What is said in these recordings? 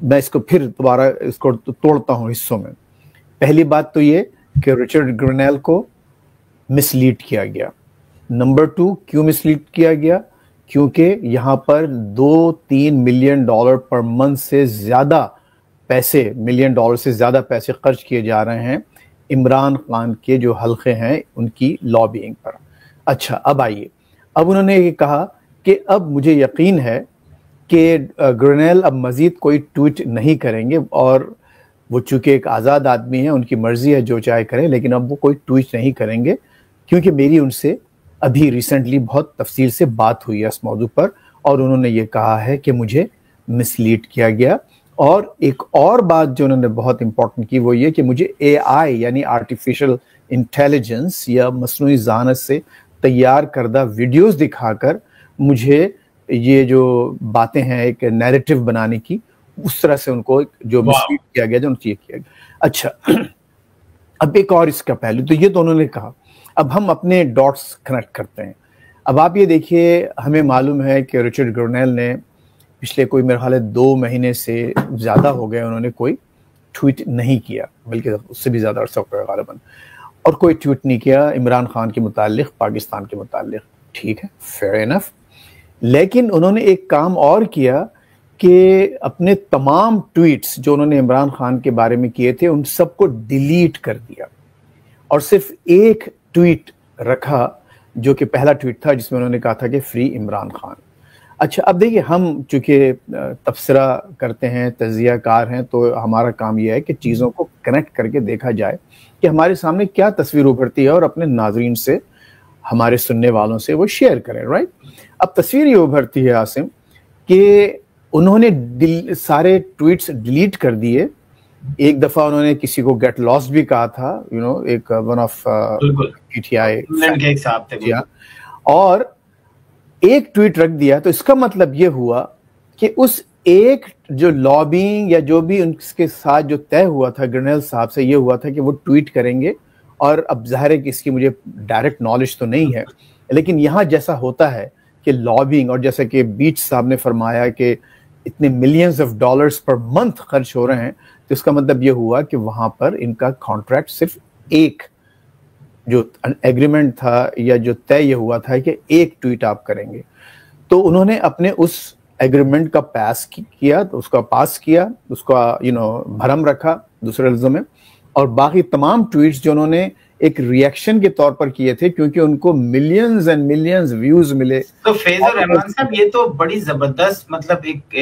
میں اس کو پھر دوبارہ اس کو توڑتا ہوں حصوں میں. پہلی بات تو یہ کہ رچرڈ گرنیل کو مس لیڈ کیا گیا. نمبر 2 کیوں مس لیڈ کیا گیا؟ کیونکہ یہاں پر $2-3 ملین پر منتھ سے زیادہ پیسے، $1 ملین سے زیادہ پیسے خرچ کیے جا رہے ہیں عمران خان کے جو حلقے ہیں ان کی لابینگ پر. اچھا اب آئیے، اب انہوں نے یہ کہا کہ اب مجھے یقین ہے کہ گرنیل اب مزید کوئی ٹویٹ نہیں کریں گے، اور وہ چونکہ ایک آزاد آدمی ہیں، ان کی مرضی ہے جو چاہے کریں، لیکن اب وہ کوئی ٹویٹ نہیں کریں گے کیونکہ میری ان سے ابھی ریسنٹلی بہت تفصیل سے بات ہوئی ہے اس موضوع پر، اور انہوں نے یہ کہا ہے کہ مجھے مس لیڈ کیا گیا. اور ایک اور بات جو انہوں نے بہت امپورٹنٹ کی وہ یہ کہ مجھے اے آئی یعنی آرٹیفیشل انٹیلیجنس یا مصنوعی ذہانت سے تیار کردہ ویڈیوز دکھا کر مجھے یہ جو باتیں ہیں ایک نیریٹو بنانے کی، اس طرح سے ان کو جو مس لیڈ کیا گیا جو ان سے کیا گیا. اچھا اب ایک اور اس کا پہلو، تو یہ تو انہوں نے کہا. اب ہم اپنے ڈاٹس کنیکٹ کرتے ہیں. اب آپ یہ دیکھیے، ہمیں معلوم ہے کہ رچرڈ گرنیل نے پچھلے کوئی میرے خیال ہے 2 مہینے سے زیادہ ہو گئے انہوں نے کوئی ٹویٹ نہیں کیا، بلکہ اس سے بھی زیادہ عرصہ ہو گیا غالباً، اور کوئی ٹویٹ نہیں کیا عمران خان کے متعلق، پاکستان کے متعلق. ٹھیک ہے، فیئر انف. لیکن انہوں نے ایک کام اور کیا کہ اپنے تمام ٹویٹس جو انہوں نے عمران خان کے بارے میں کیے تھے ان سب کو ڈیلیٹ کر دیا، اور صرف ایک ٹویٹ رکھا جو کہ پہلا ٹویٹ تھا جس میں انہوں نے کہا تھا کہ فری عمران خان. اچھا اب دیکھیے، ہم چونکہ تبصرہ کرتے ہیں، تجزیہ کار ہیں، تو ہمارا کام یہ ہے کہ چیزوں کو کنیکٹ کر کے دیکھا جائے کہ ہمارے سامنے کیا تصویر ابھرتی ہے، اور اپنے ناظرین سے، ہمارے سننے والوں سے وہ شیئر کریں، رائٹ. اب تصویر یہ ابھرتی ہے عاصم کہ انہوں نے سارے ٹویٹس ڈیلیٹ کر دیے. ایک دفعہ انہوں نے کسی کو گیٹ لاسٹ بھی کہا تھا، ایک one of P T I تھے، اور ایک ٹویٹ رکھ دیا. تو اس کا مطلب یہ ہوا کہ اس ایک جو لابینگ یا جو بھی ان کے ساتھ جو طے ہوا تھا گرنیل صاحب سے، یہ ہوا تھا کہ وہ ٹویٹ کریں گے. اور اب ظاہر ہے کہ اس کی مجھے ڈائریکٹ نالج تو نہیں ہے، لیکن یہاں جیسا ہوتا ہے کہ لابینگ، اور جیسا کہ بیچ صاحب نے فرمایا کہ اتنے millions of dollars per month خرچ ہو رہے ہیں، تو اس کا مطلب یہ ہوا کہ وہاں پر ان کا کانٹریکٹ صرف ایک جو ایگریمنٹ تھا یا جو طے یہ ہوا تھا کہ ایک ٹویٹ آپ کریں گے. تو انہوں نے اپنے اس ایگریمنٹ کا پاس کیا، اس کا بھرم رکھا دوسرے لفظوں میں، اور باقی تمام ٹویٹس جو انہوں نے ایک ریئیکشن کے طور پر کیے تھے کیونکہ ان کو ملینز اینڈ ملینز ویوز ملے. تو فیض الرحمان صاحب، یہ تو بڑی زبردست، مطلب ایک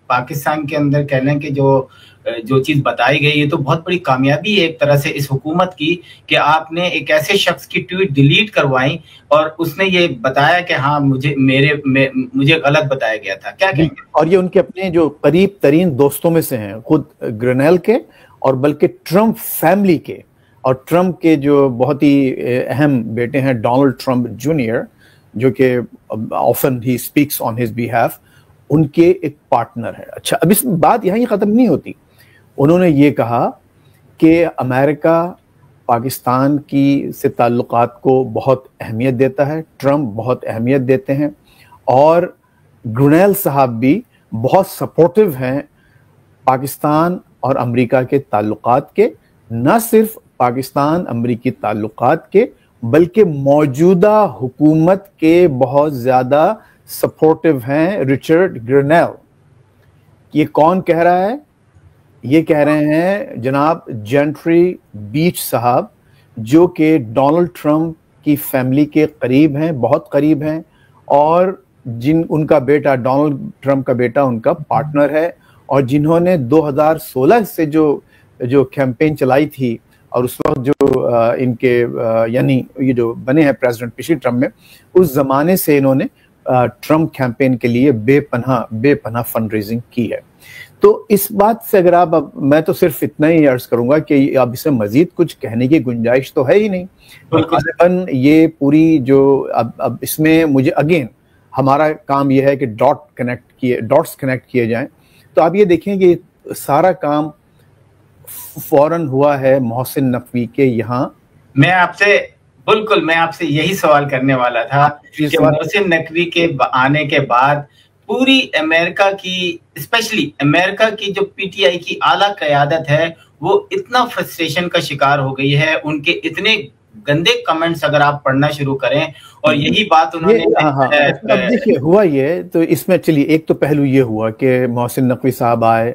پاکستان کے اندر کہہ لیں کہ جو چیز بتائی گئی، یہ تو بہت بڑی کامیابی ہے ایک طرح سے اس حکومت کی کہ آپ نے ایک ایسے شخص کی ٹویٹ ڈیلیٹ کروائی اور اس نے یہ بتایا کہ ہاں مجھے غلط بتایا گیا تھا. کیا کہیں گے؟ اور یہ ان کے اپنے جو قریب ترین دوستوں میں سے ہیں، خود گرنیل کے اور بلکہ ٹرمپ فیملی کے، اور ٹرمپ کے جو بہت ہی اہم بیٹے ہیں ڈونلڈ ٹرمپ جونیئر، جو کہ آفن ہی اسپیکس آن ہز بیہاف، ان کے ایک پارٹنر ہے. اچھا اب اس بات یہاں ہی ختم نہیں ہوتی. انہوں نے یہ کہا کہ امریکہ پاکستان کی سے تعلقات کو بہت اہمیت دیتا ہے، ٹرمپ بہت اہمیت دیتے ہیں، اور گرنیل صاحب بھی بہت سپورٹیو ہیں پاکستان اور امریکہ کے تعلقات کے، نہ صرف پاکستان امریکی تعلقات کے بلکہ موجودہ حکومت کے بہت زیادہ سپورٹیو ہیں رچرڈ گرنیل. یہ کون کہہ رہا ہے؟ یہ کہہ رہے ہیں جناب جینٹری بیچ صاحب، جو کہ ڈونلڈ ٹرمپ کی فیملی کے قریب ہیں، بہت قریب ہیں، اور ان کا بیٹا ڈونلڈ ٹرمپ کا بیٹا ان کا پارٹنر ہے، اور جنہوں نے 2016 سے جو کیمپین چلائی تھی، اور اس وقت جو ان کے یعنی یہ جو بنے ہیں پریزیڈنٹ پچھلی ٹرم میں، اس زمانے سے انہوں نے ٹرمپ کیمپین کے لیے بے پناہ فنڈ ریزنگ کی ہے. تو اس بات سے اگر میں تو صرف اتنا ہی عرض کروں گا کہ اب اس میں مزید کچھ کہنے کی گنجائش تو ہے ہی نہیں. غالباً یہ پوری جو اب اس میں مجھے اگین ہمارا کام یہ ہے کہ ڈاٹس کنیکٹ کیے جائیں. تو آپ یہ دیکھیں کہ سارا کام فوراً ہوا ہے محسن نقوی کے یہاں. میں آپ سے یہی سوال کرنے والا تھا کہ محسن نقوی کے آنے کے بعد پوری امریکہ کی اسپیشلی امریکہ کی جو پی ٹی آئی کی اعلیٰ قیادت ہے وہ اتنا فرسٹریشن کا شکار ہو گئی ہے. ان کے اتنے گندے کمنٹس اگر آپ پڑھنا شروع کریں, اور یہی بات انہوں نے اب دیکھیے ہوا یہ تو اس میں چلیے ایک تو پہلو یہ ہوا کہ محسن نقوی صاحب آئے,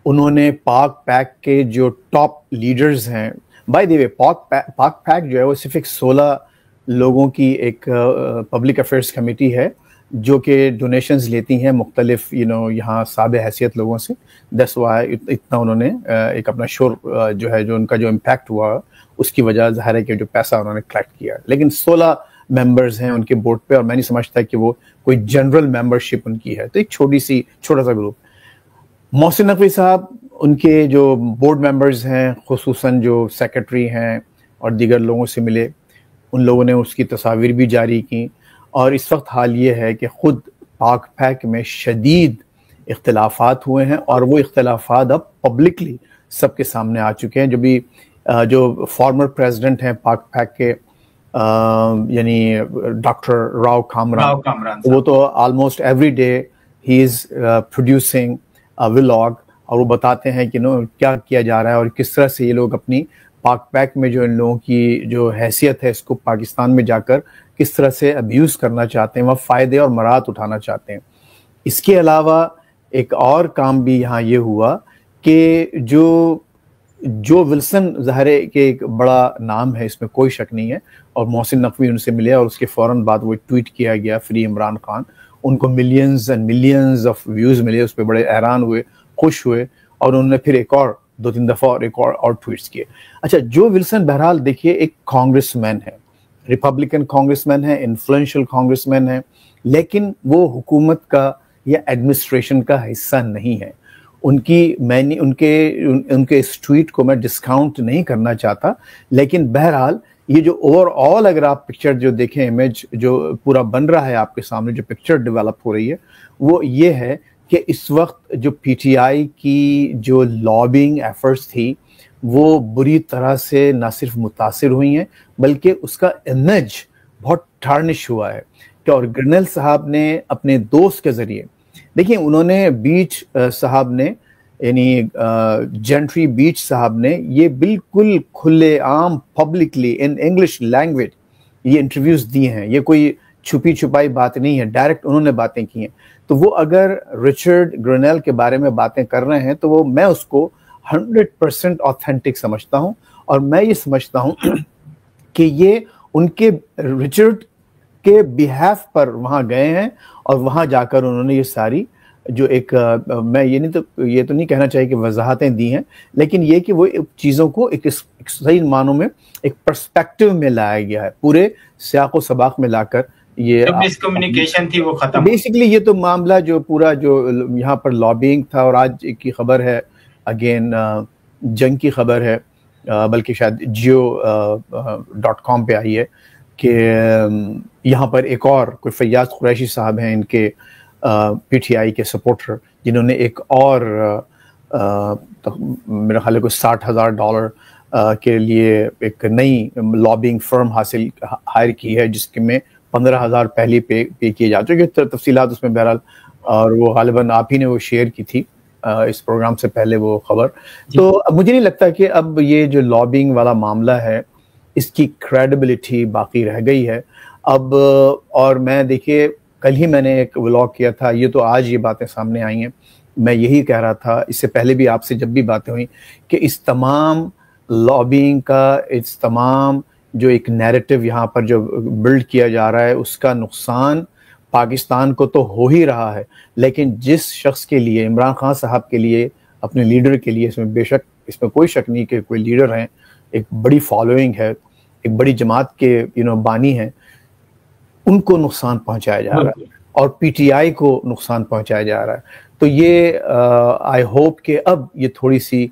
انہوں نے پاک پیک کے جو ٹاپ لیڈرز ہیں, بائی دی وے پاک پیک جو ہے وہ صرف ایک 16 لوگوں کی ایک پبلک افیئرس کمیٹی ہے جو کہ ڈونیشنز لیتی ہیں مختلف یہاں صاحب حیثیت لوگوں سے. دس اتنا انہوں نے ایک اپنا شور جو ہے جو ان کا جو امپیکٹ ہوا اس کی وجہ ظاہر ہے کہ جو پیسہ انہوں نے کلیکٹ کیا, لیکن 16 ممبرز ہیں ان کے بورڈ پہ, اور میں نہیں سمجھتا کہ وہ کوئی جنرل ممبرشپ ان کی ہے, تو ایک چھوٹا سا گروپ. محسن نقوی صاحب ان کے جو بورڈ ممبرز ہیں خصوصاً جو سیکرٹری ہیں اور دیگر لوگوں سے ملے, ان لوگوں نے اس کی تصاویر بھی جاری کی, اور اس وقت حال یہ ہے کہ خود پاک پیک میں شدید اختلافات ہوئے ہیں, اور وہ اختلافات اب پبلکلی سب کے سامنے آ چکے ہیں. جو فارمر پریزیڈنٹ ہیں پاک پیک کے یعنی ڈاکٹر راؤ کامران, وہ تو almost every day he is producing vlog, اور وہ بتاتے ہیں کہ کیا کیا جا رہا ہے اور کس طرح سے یہ لوگ اپنی پاک پیک میں جو ان لوگوں کی جو حیثیت ہے اس کو پاکستان میں جا کر کس طرح سے ابیوز کرنا چاہتے ہیں, وہ فائدے اور مراد اٹھانا چاہتے ہیں. اس کے علاوہ ایک اور کام بھی یہاں یہ ہوا کہ جو ولسن ظاہر ہے کہ ایک بڑا نام ہے, اس میں کوئی شک نہیں ہے, اور محسن نقوی ان سے ملے اور اس کے فوراً بعد وہ ٹویٹ کیا گیا فری عمران خان, ان کو millions and millions of views ملے, اس پہ بڑے حیران ہوئے, خوش ہوئے, اور انہوں نے پھر ایک اور 2-3 دفعہ اور ٹویٹس کیے. اچھا, جو ولسن بہرحال دیکھیے ایک کانگریس مین ہے, ریپبلکن کانگریس مین ہے, انفلوئنشل کانگریس مین ہے, لیکن وہ حکومت کا یا ایڈمنسٹریشن کا حصہ نہیں ہے. ان کے اس ٹویٹ کو میں ڈسکاؤنٹ نہیں کرنا چاہتا, لیکن بہرحال یہ جو اوور آل اگر آپ پکچر جو دیکھیں, امیج جو پورا بن رہا ہے آپ کے سامنے, جو پکچر ڈیولپ ہو رہی ہے وہ یہ ہے کہ اس وقت جو پی ٹی آئی کی جو لابنگ ایفرٹس تھی وہ بری طرح سے نہ صرف متاثر ہوئی ہیں بلکہ اس کا امیج بہت ٹارنش ہوا ہے. کہ اور گرنل صاحب نے اپنے دوست کے ذریعے, دیکھیں انہوں نے بیچ صاحب نے یعنی جنٹری بیچ صاحب نے یہ بالکل کھلے عام پبلکلی ان انگلش لینگویج یہ انٹرویوز دیے ہیں, یہ کوئی چھپی چھپائی بات نہیں ہے, ڈائریکٹ انہوں نے باتیں کی ہیں. تو وہ اگر رچرڈ گرنل کے بارے میں باتیں کر رہے ہیں تو وہ میں اس کو 100% آتھینٹک سمجھتا ہوں, اور میں یہ سمجھتا ہوں کہ یہ ان کے رچرڈ کے بیہیف پر وہاں گئے ہیں, اور وہاں جا کر انہوں نے یہ ساری جو ایک میں یہ تو نہیں کہنا چاہیے کہ وضاحتیں دی ہیں, لیکن یہ کہ وہ چیزوں کو ایک صحیح معنوں میں ایک پرسپیکٹو میں لایا گیا ہے, پورے سیاق و سباق میں لا کر یہ مس کمیونیکیشن تھی وہ ختم. بیسیکلی یہ تو معاملہ جو پورا جو یہاں پر لابینگ تھا, اور آج کی خبر ہے اگین جنگ کی خبر ہے, بلکہ شاید geo.com پہ آئی ہے کہ یہاں پر ایک اور کوئی فیاض قریشی صاحب ہیں ان کے پی ٹی آئی کے سپورٹر, جنہوں نے ایک اور میرا خیال ہے کوئی $60,000 کے لیے ایک نئی لابنگ فرم ہائر کی ہے, جس کے میں 15,000 پہلے پے کیے جا چکے. تفصیلات اس میں بہرحال, اور وہ غالباً آپ ہی نے وہ شیئر کی تھی اس پروگرام سے پہلے وہ خبر. تو اب مجھے نہیں لگتا کہ اب یہ جو لابنگ والا معاملہ ہے اس کی کریڈیبلٹی باقی رہ گئی ہے اب. اور میں دیکھیے کل ہی میں نے ایک ولاگ کیا تھا, یہ تو آج یہ باتیں سامنے آئی ہیں, میں یہی کہہ رہا تھا اس سے پہلے بھی آپ سے جب بھی باتیں ہوئیں کہ اس تمام لابنگ کا, اس تمام جو ایک نیریٹو یہاں پر جو بلڈ کیا جا رہا ہے اس کا نقصان پاکستان کو تو ہو ہی رہا ہے, لیکن جس شخص کے لیے, عمران خان صاحب کے لیے, اپنے لیڈر کے لیے, اس میں بے شک اس میں کوئی شک نہیں کہ کوئی لیڈر ہیں, ایک بڑی فالوئنگ ہے, ایک بڑی جماعت کے بانی ہیں, ان کو نقصان پہنچایا جا رہا ہے اور پی ٹی آئی کو نقصان پہنچایا جا رہا ہے. تو یہ آئی ہوپ کہ اب یہ تھوڑی سی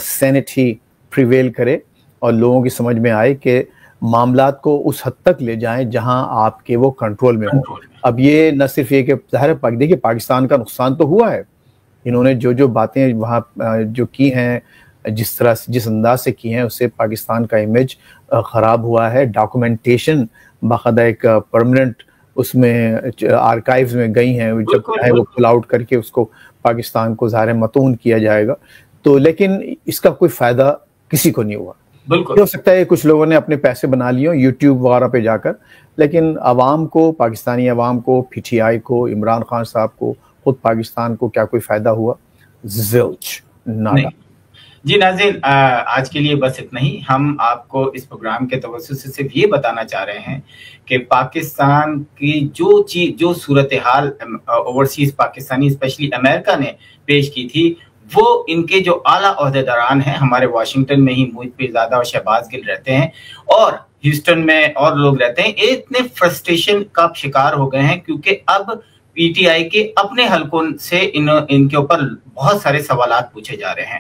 سینٹی پریویل کرے اور لوگوں کی سمجھ میں آئے کہ معاملات کو اس حد تک لے جائیں جہاں آپ کے وہ کنٹرول میں ہوں. اب یہ نہ صرف یہ کہ ظاہر ہے دیکھیے پاکستان کا نقصان تو ہوا ہے, انہوں نے جو باتیں وہاں جو کی ہیں, جس طرح جس انداز سے کی ہیں, اس سے پاکستان کا امیج خراب ہوا ہے. ڈاکومنٹیشن باقاعدہ ایک پرماننٹ اس میں آرکائیوز میں گئی ہیں، جب چاہے وہ پل آؤٹ کر کے اس کو پاکستان کو ظاہر متون کیا جائے گا. تو لیکن اس کا کوئی فائدہ کسی کو نہیں ہوا. بالکل ہو سکتا ہے کچھ لوگوں نے اپنے پیسے بنا لیے یوٹیوب وغیرہ پہ جا کر، لیکن عوام کو، پاکستانی عوام کو، پی ٹی آئی کو، عمران خان صاحب کو، خود پاکستان کو کیا کوئی فائدہ ہوا؟ زلچ نادا. جی ناظرین، آج کے لیے بس اتنا ہی. ہم آپ کو اس پروگرام کے توسط سے صرف یہ بتانا چاہ رہے ہیں کہ پاکستان کی جو صورتحال اوورسیز پاکستانی اسپیشلی امریکہ نے پیش کی تھی، وہ ان کے جو اعلیٰ عہدیداران ہیں ہمارے واشنگٹن میں ہی محیط پیرزادہ اور شہباز گل رہتے ہیں، اور ہیوسٹن میں اور لوگ رہتے ہیں، اتنے فرسٹریشن کا شکار ہو گئے ہیں کیونکہ اب پی ٹی آئی کے اپنے حلقوں سے ان کے اوپر بہت سارے سوالات پوچھے جا رہے ہیں.